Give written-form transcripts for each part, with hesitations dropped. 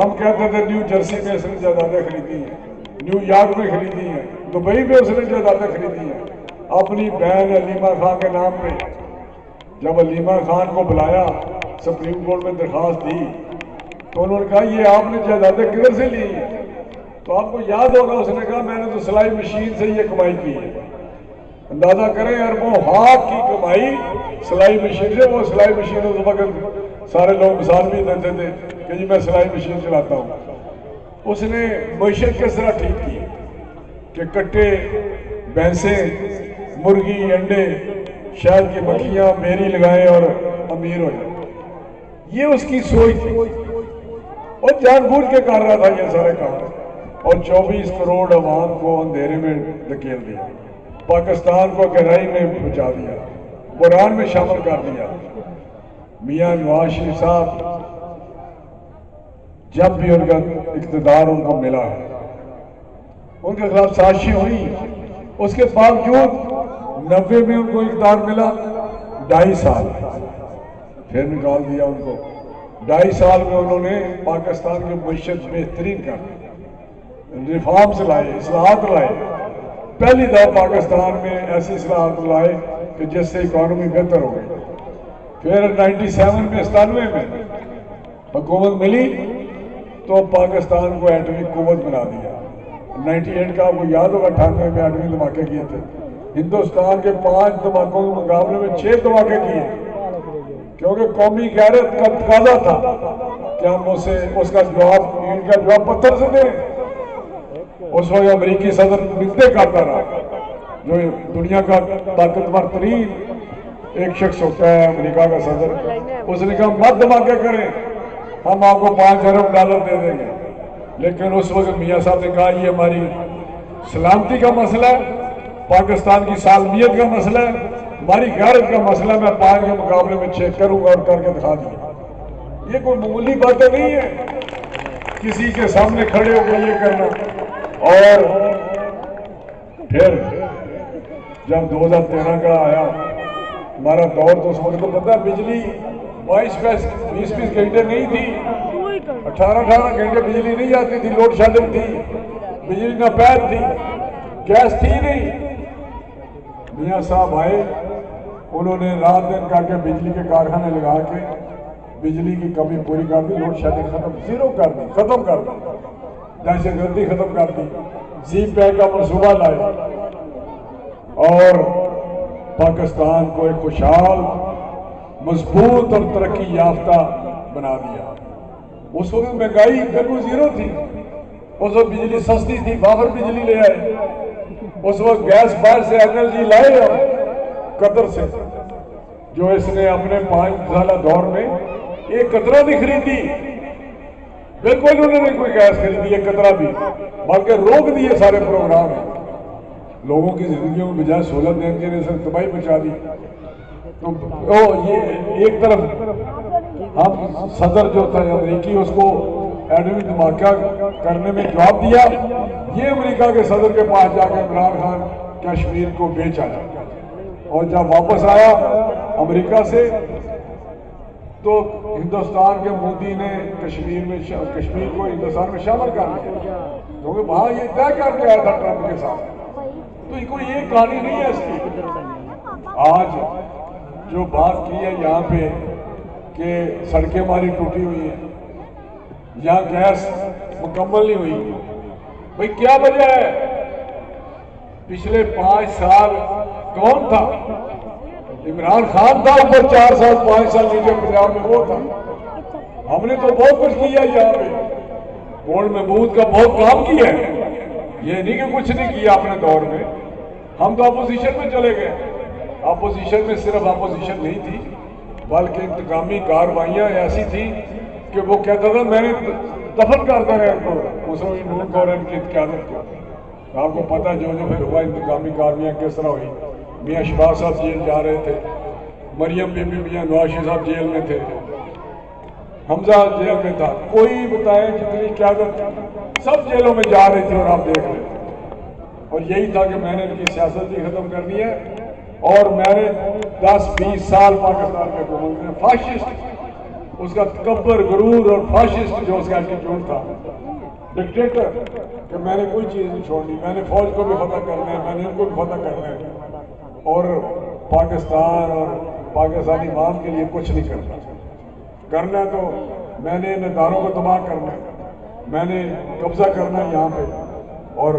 ہم کہتے تھے نیو جرسی میں اس نے جائیدادیں خریدی ہیں، نیو یارک میں خریدی ہیں، دبئی میں اس نے جائیدادیں خریدی ہیں اپنی بہن علیمہ خان کے نام پہ۔ جب علیمہ خان کو بلایا سپریم کورٹ میں درخواست دی تو انہوں نے کہا یہ آپ نے جائیدادیں کدھر سے لی ہیں؟ تو آپ کو یاد ہوگا اس نے کہا میں نے تو سلائی مشین سے یہ کمائی کی ہے۔ اندازہ کریں اربوں ہاتھ کی کمائی سلائی مشین سے۔ وہ سلائی مشین اس وقت سارے لوگ مثال بھی دیتے تھے کہ جی میں سلائی مشین چلاتا ہوں۔ اس نے معیشت کس طرح ٹھیک کی کہ کٹے، بھینسیں، مرغی، انڈے، شہد کی مکھیاں میری لگائیں اور امیر ہو جائیں۔ یہ اس کی سوچ تھی اور جان بوجھ کے کر رہا تھا یہ سارے کام، اور 24 کروڑ عوام کو اندھیرے میں دھکیل دیا، پاکستان کو گہرائی میں پہنچا دیا، بحران میں شامل کر دیا۔ میاں نواز شریف صاحب جب بھی ان کا اقتدار ان کو ملا ہے ان کے خلاف سازشیں ہوئی، اس کے باوجود 90 میں ان کو اقتدار ملا، 2.5 سال پھر نکال دیا ان کو۔ 2.5 سال میں انہوں نے پاکستان کی معیشت بہترین کر دی، ریفارمز لائے، اصلاحات لائے۔ پہلی دفعہ پاکستان میں ایسی اصلاحات لائے کہ جس سے اکانومی بہتر ہو گئی۔ پھر 97 میں 97 میں حکومت ملی تو پاکستان کو ایٹمی قوت بنا دیا۔ 98 کا آپ کو یاد ہوگا، 98 میں ایٹمی دھماکے کیے تھے۔ ہندوستان کے 5 دھماکوں کے مقابلے میں 6 دھماکے کیے، کیونکہ قومی غیرت کا تقاضا تھا کہ ہم اسے اس کا جواب پتھر سے دیں۔ اس وقت امریکی صدر منتیں کرتا رہا، جو دنیا کا طاقتور ترین ایک شخص ہوتا ہے امریکہ کا صدر، اس نے کہا مت دھماکے کریں، ہم آپ کو 5 ارب ڈالر دے دیں گے۔ لیکن اس وقت میاں صاحب نے کہا یہ ہماری سلامتی کا مسئلہ ہے، پاکستان کی سالمیت کا مسئلہ ہے، ہماری غیرت کا مسئلہ، میں 5 کے مقابلے میں 6 کروں گا اور کر کے دکھا دیا۔ یہ کوئی معمولی باتیں نہیں ہے کسی کے سامنے کھڑے ہو کے یہ کرنا۔ اور پھر جب 2013 کا آیا ہمارا دور، تو اس وقت تو پتہ ہے بجلی 22-20 گھنٹے نہیں تھی، 18 گھنٹے بجلی نہیں آتی تھی، لوڈ شیڈنگ تھی، بجلی ناپید تھی، گیس تھی نہیں۔ میاں صاحب آئے، انہوں نے رات دن کر کے بجلی کے کارخانے لگا کے بجلی کی کمی پوری کر دی، لوڈ شیڈنگ ختم، زیرو کر دی، ختم کر دی، دہشت گردی ختم کر دی، سی پیک کا منصوبہ لائے اور پاکستان کو ایک خوشحال، مضبوط اور ترقی یافتہ بنا دیا۔ اس وقت مہنگائی بالکل زیرو تھی، اس وقت بجلی سستی تھی، بابر بجلی لے آئے، اس وقت گیس باہر سے انرجی لائے قطر سے، جو اس نے اپنے 5 سالہ دور میں ایک قطرہ نہیں خریدی، بالکل انہوں نے کوئی گیس خریدی ہے قطرہ بھی، بلکہ روک دیے سارے پروگرام ہیں۔ لوگوں کی زندگیوں میں بجائے سہولت دینے کے لیے صرف تباہی مچا دی۔ تو یہ ایک طرف ہم صدر جو تھا امریکی، اس کو ایٹمی دھماکہ کرنے میں جواب دیا، یہ امریکہ کے صدر کے پاس جا کے عمران خان کشمیر کو بیچ آیا، اور جب واپس آیا امریکہ سے تو ہندوستان کے مودی نے کشمیر کو ہندوستان میں شامل کر لیا، کیونکہ وہاں یہ طے کر کے آیا تھا ٹرمپ کے ساتھ۔ تو کوئی یہ کہانی نہیں ہے اس کی۔ آج جو بات کی ہے یہاں پہ کہ سڑکیں ہماری ٹوٹی ہوئی ہیں، یہاں گیس مکمل نہیں ہوئی، بھئی کیا وجہ ہے؟ پچھلے 5 سال کون تھا؟ عمران خان تھا اوپر 4 سال 5 سال نیچے پنجاب میں وہ تھا۔ ہم نے تو بہت کچھ کیا یہاں پہ، گولڈ محمود کا بہت کام کیا ہے، یہ نہیں کہ کچھ نہیں کیا اپنے دور میں۔ ہم تو اپوزیشن میں چلے گئے، اپوزیشن میں صرف اپوزیشن نہیں تھی بلکہ انتقامی کاروائیاں ایسی تھیں کہ وہ کہتا تھا میں نے دفن کر دیا ہے ان کو، مسلم نون کو اور ان کی قیادت کو۔ آپ کو پتہ جو پھر ہوا انتقامی کاروائیاں کس طرح ہوئی۔ میاں شباز صاحب جیل جا رہے تھے، مریم بی بی، میاں نواز شریف صاحب جیل میں تھے، حمزہ جیل میں تھا، کوئی بتائیں جتنی قیادت سب جیلوں میں جا رہی تھی، اور آپ دیکھ لیں۔ اور یہی تھا کہ میں نے ان کی سیاست بھی ختم کرنی ہے، اور میں نے 10-20 سال پاکستان کے حکومت میں فاشسٹ اس کا تکبر، غرور اور فاشسٹ جو اس کا ایٹیٹیوڈ تھا، ڈکٹیٹر، کہ میں نے کوئی چیز نہیں چھوڑنی، میں نے فوج کو بھی فتح کرنا ہے، میں نے ان کو بھی فتح کرنا ہے، اور پاکستان اور پاکستانی عوام کے لیے کچھ نہیں کرنا تو میں نے ان اداروں کو تباہ کرنا ہے، میں نے قبضہ کرنا ہے یہاں پہ. اور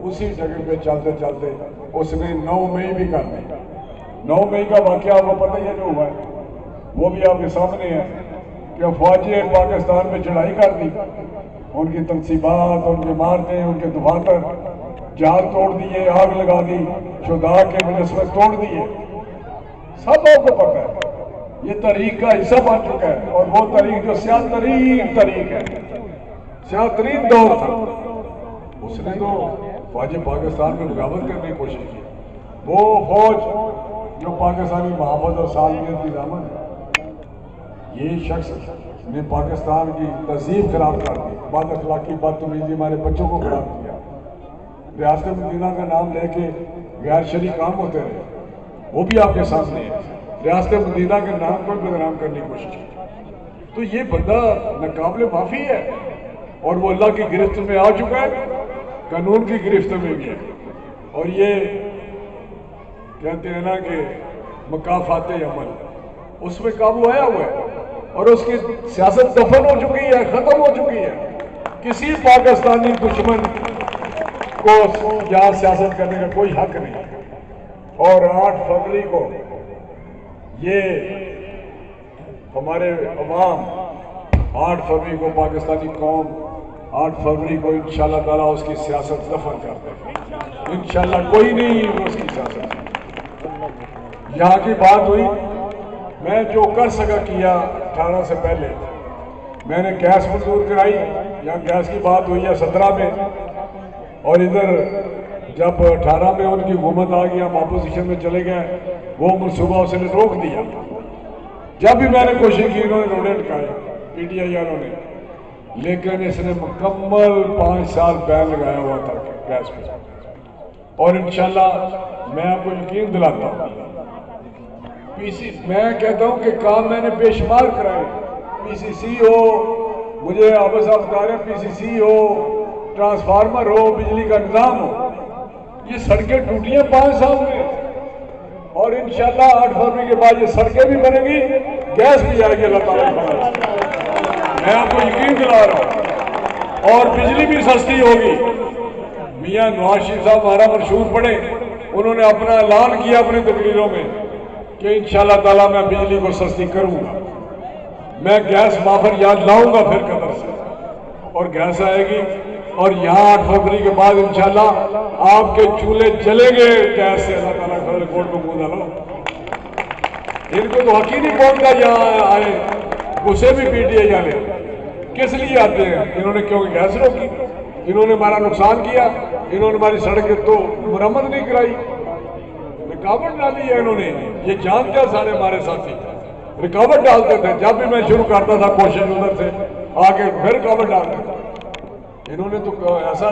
اسی جگہ پہ چلتے چلتے اس نے 9 مئی بھی کر دی. 9 مئی کا واقعہ وہ پتہ ہی ہے جو ہوا ہے، وہ بھی آپ کے سامنے ہے کہ افواج نے پاکستان میں چڑھائی کر دی، ان کی تنصیبات، ان کے عمارتیں، ان کے دفاتر جہاز توڑ دیے، آگ لگا دی، شہداء کے مجسمے توڑ دیے. سب آپ کو پتہ ہے، یہ تاریخ کا حصہ بن چکا ہے. اور وہ تاریخ جو سیاہ ترین تاریخ ہے، سیاہ ترین دور تھا، اس نے تو فوج پاکستان میں بغاوت کرنے کی کوشش کی. وہ فوج جو پاکستانی محبت اور سالمیت کی ضامن ہے، یہ شخص نے پاکستان کی تہذیب خراب کر دی، بد اخلاقی، بدتمیزی، ہمارے بچوں کو خراب کیا. ریاست مدینہ کا نام لے کے غیر شرعی کام ہوتے رہے، وہ بھی آپ کے سامنے ہے. ریاست مدینہ کے نام کو بدنام کرنے کی کوشش کی. تو یہ بندہ ناقابل معافی ہے، اور وہ اللہ کی گرفت میں آ چکا ہے، قانون کی گرفت میں بھی ہے. اور یہ کہتے ہیں نا کہ مکافات عمل، اس میں قابو آیا ہوا ہے، اور اس کی سیاست دفن ہو چکی ہے، ختم ہو چکی ہے. کسی پاکستانی دشمن کو یہاں سیاست کرنے کا کوئی حق نہیں. اور 8 فروری کو یہ ہمارے عوام 8 فروری کو پاکستانی قوم 8 فروری کو انشاءاللہ تعالیٰ اس کی سیاست دفن کر دے. انشاءاللہ کوئی نہیں اس کی سیاست. یہاں کی بات ہوئی، میں جو کر سکا کیا 18 سے پہلے. میں نے گیس منظور کرائی، یہاں گیس کی بات ہوئی ہے 17 میں، اور ادھر جب 18 میں ان کی حکومت آ گئی، ہم اپوزیشن میں چلے گئے، وہ منصوبہ اس نے روک دیا. جب بھی میں نے کوشش کی انہوں نے روڑے لٹکائے، پی ٹی آئی والوں نے، لیکن اس نے مکمل 5 سال بین لگایا ہوا تھا گیس پہ. اور انشاءاللہ میں آپ کو یقین دلاتا ہوں، میں کہتا ہوں کہ کام میں نے بے شمار کرائے. پی سی سی ہو، مجھے عابد صاحب بتا رہے ہیں، پی سی سی ہو، ٹرانسفارمر ہو، بجلی کا نظام ہو، یہ سڑکیں ٹوٹی ہیں 5 سال میں. اور انشاءاللہ 8 فروری کے بعد یہ سڑکیں بھی بنیں گی، گیس بھی آئے گی اللہ تعالیٰ کی مدد سے. میں آپ کو یقین دلا رہا ہوں. اور بجلی بھی سستی ہوگی. میاں نواز شریف صاحب ہمارا مشہور پڑے، انہوں نے اپنا اعلان کیا اپنی تقریروں میں کہ انشاءاللہ تعالیٰ میں بجلی کو سستی کروں گا. میں گیس مافر یاد لاؤں گا پھر قطر سے، اور گیس آئے گی. اور یہاں 8 فروری کے بعد انشاءاللہ آپ کے چولہے جلیں گے گیس سے. اللہ تعالیٰ خیر کوٹ کو منہ ڈالو. ان کو تو حق ہی نہیں پہنچتا یہاں آئے. اسے بھی پی ٹی آئی والے کس لیے آتے ہیں؟ انہوں نے کیونکہ گیس روکی، انہوں نے ہمارا نقصان کیا، انہوں نے ہماری سڑک تو مرمت نہیں کرائی، رکاوٹ ڈالی ہے انہوں نے. یہ جانتے ہیں سارے ہمارے ساتھی، رکاوٹ ڈالتے تھے. جب بھی میں شروع کرتا تھا کوشش ادھر سے آ کے پھر رکاوٹ ڈالتے تھے. انہوں نے تو ایسا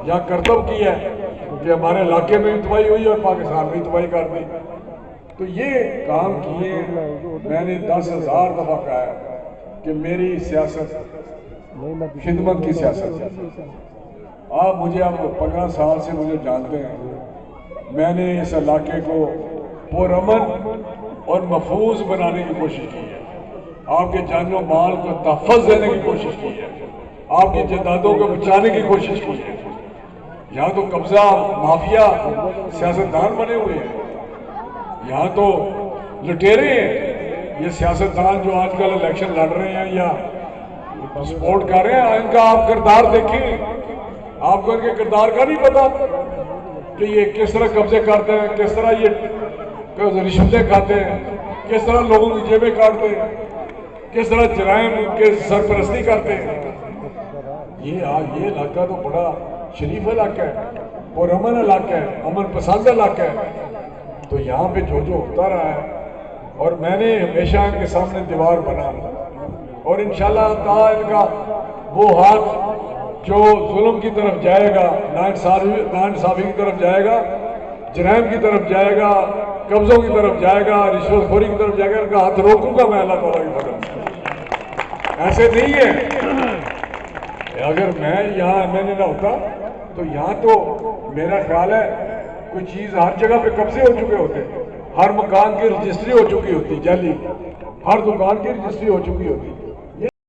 یہاں کرتب کیا ہے کہ ہمارے علاقے میں بھی تباہی ہوئی اور پاکستان میں بھی تباہی کر دی. تو یہ کام کیے. میں نے 10,000 دفعہ کہا ہے کہ میری سیاست خدمت کی سیاست ہے. آپ مجھے اب 15 سال سے مجھے جانتے ہیں. میں نے اس علاقے کو پرامن اور محفوظ بنانے کی کوشش کی ہے. آپ کے جان و مال کو تحفظ دینے کی کوشش کی ہے. آپ کی جائیدادوں کو بچانے کی کوشش کی ہے. یہاں تو قبضہ مافیا سیاستدان بنے ہوئے ہیں، یہاں تو لٹیرے ہیں. یہ سیاستدان جو آج کل الیکشن لڑ رہے ہیں یا سپورٹ کر رہے ہیں، ان کا آپ کردار دیکھیں. آپ کو ان کے کردار کا نہیں پتا کہ یہ کس طرح قبضے کرتے ہیں، کس طرح یہ رشوتیں کھاتے ہیں، کس طرح لوگوں کی جیبیں کاٹتے ہیں، کس طرح جرائم کے سرپرستی کرتے ہیں. یہ علاقہ تو بڑا شریف علاقہ ہے، پرامن علاقہ ہے، امن پسند علاقہ ہے. تو یہاں پہ جو ہوتا رہا ہے، اور میں نے ہمیشہ ان کے سامنے دیوار بنا، اور انشاءاللہ تعالیٰ ان کا وہ ہاتھ جو ظلم کی طرف جائے گا، ناانصافی کی طرف جائے گا، جرائم کی طرف جائے گا، قبضوں کی طرف جائے گا، رشوت خوری کی طرف جائے گا، ان کا ہاتھ روکوں گا میں اللہ تعالیٰ کی مدد سے. ایسے نہیں ہے. اگر میں یہاں ایم این اے نہ ہوتا تو یہاں تو میرا خیال ہے کوئی چیز ہر جگہ پہ قبضے ہو چکے ہوتے, ہر مکان کی رجسٹری ہو چکی ہوتی جعلی, ہر دکان کی رجسٹری ہو چکی ہوتی.